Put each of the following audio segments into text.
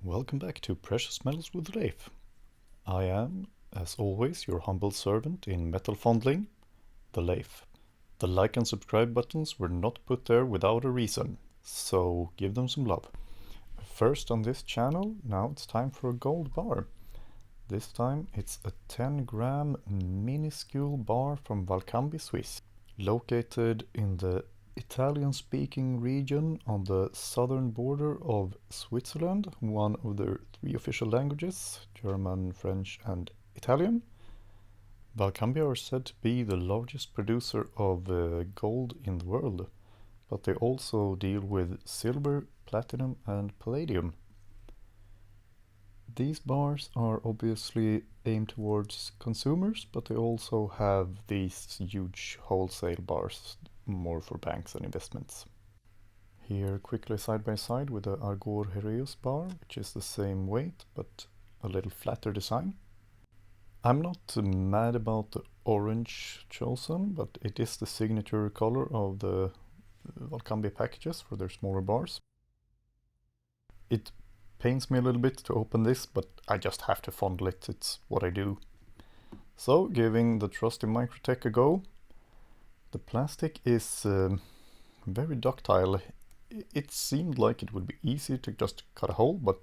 Welcome back to Precious Metals with Leif. I am, as always, your humble servant in metal fondling, the Leif. The like and subscribe buttons were not put there without a reason, so give them some love. First on this channel, now it's time for a gold bar. This time it's a 10-gram minuscule bar from Valcambi, Swiss, located in the Italian-speaking region on the southern border of Switzerland, one of their three official languages, German, French and Italian. Valcambi are said to be the largest producer of gold in the world, but they also deal with silver, platinum and palladium. These bars are obviously aimed towards consumers, but they also have these huge wholesale bars, more for banks and investments. Here quickly side by side with the Argor Heraeus bar, which is the same weight but a little flatter design. I'm not mad about the orange chosen, but it is the signature color of the Valcambi packages for their smaller bars. It pains me a little bit to open this, but I just have to fondle it, it's what I do. So, giving the trusty Microtech a go. The plastic is very ductile. It seemed like it would be easy to just cut a hole, but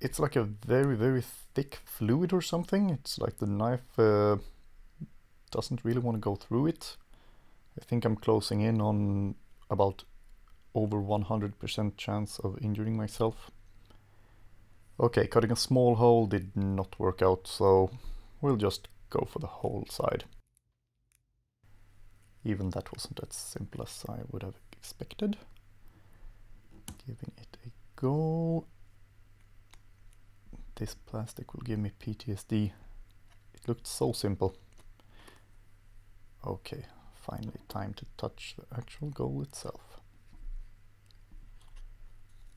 it's like a very thick fluid or something. It's like the knife doesn't really want to go through it. I think I'm closing in on about over 100% chance of injuring myself. Okay, cutting a small hole did not work out, so we'll just go for the whole side. Even that wasn't as simple as I would have expected. Giving it a go. This plastic will give me PTSD. It looked so simple. Okay, finally time to touch the actual gold itself.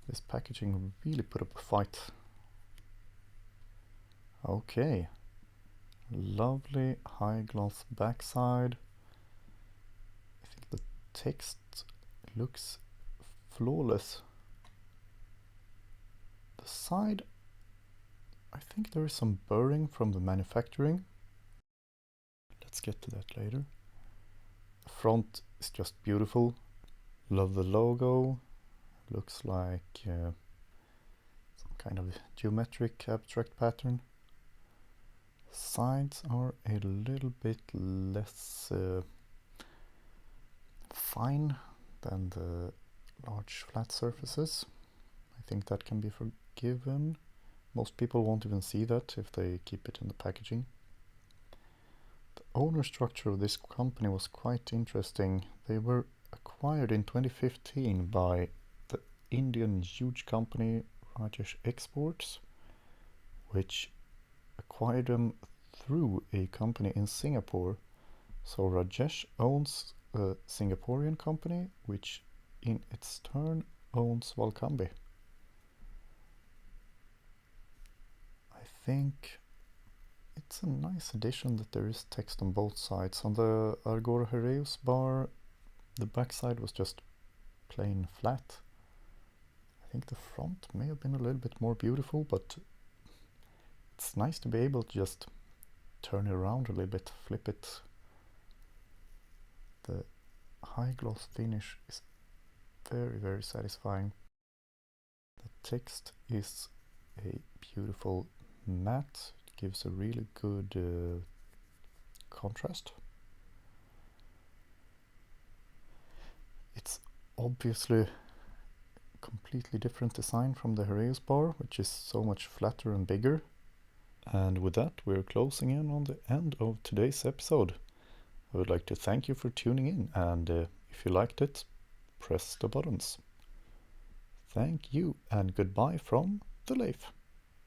This packaging really put up a fight. Okay, lovely high gloss backside. I think the text looks flawless. The side, I think there is some burring from the manufacturing. Let's get to that later. The front is just beautiful. Love the logo. Looks like some kind of geometric abstract pattern. Sides are a little bit less fine than the large flat surfaces. I think that can be forgiven. Most people won't even see that if they keep it in the packaging. The owner structure of this company was quite interesting. They were acquired in 2015 by the Indian huge company Rajesh Exports, which acquired them through a company in Singapore. So Rajesh owns a Singaporean company, which in its turn owns Valcambi. I think it's a nice addition that there is text on both sides. On the Argor Heraeus bar, the backside was just plain flat. I think the front may have been a little bit more beautiful, but it's nice to be able to just turn it around a little bit, flip it. The high gloss finish is very satisfying. The text is a beautiful matte. It gives a really good contrast. It's obviously a completely different design from the Heraeus bar, which is so much flatter and bigger. And with that, we're closing in on the end of today's episode. I would like to thank you for tuning in, and if you liked it, press the buttons. Thank you, and goodbye from the Leif.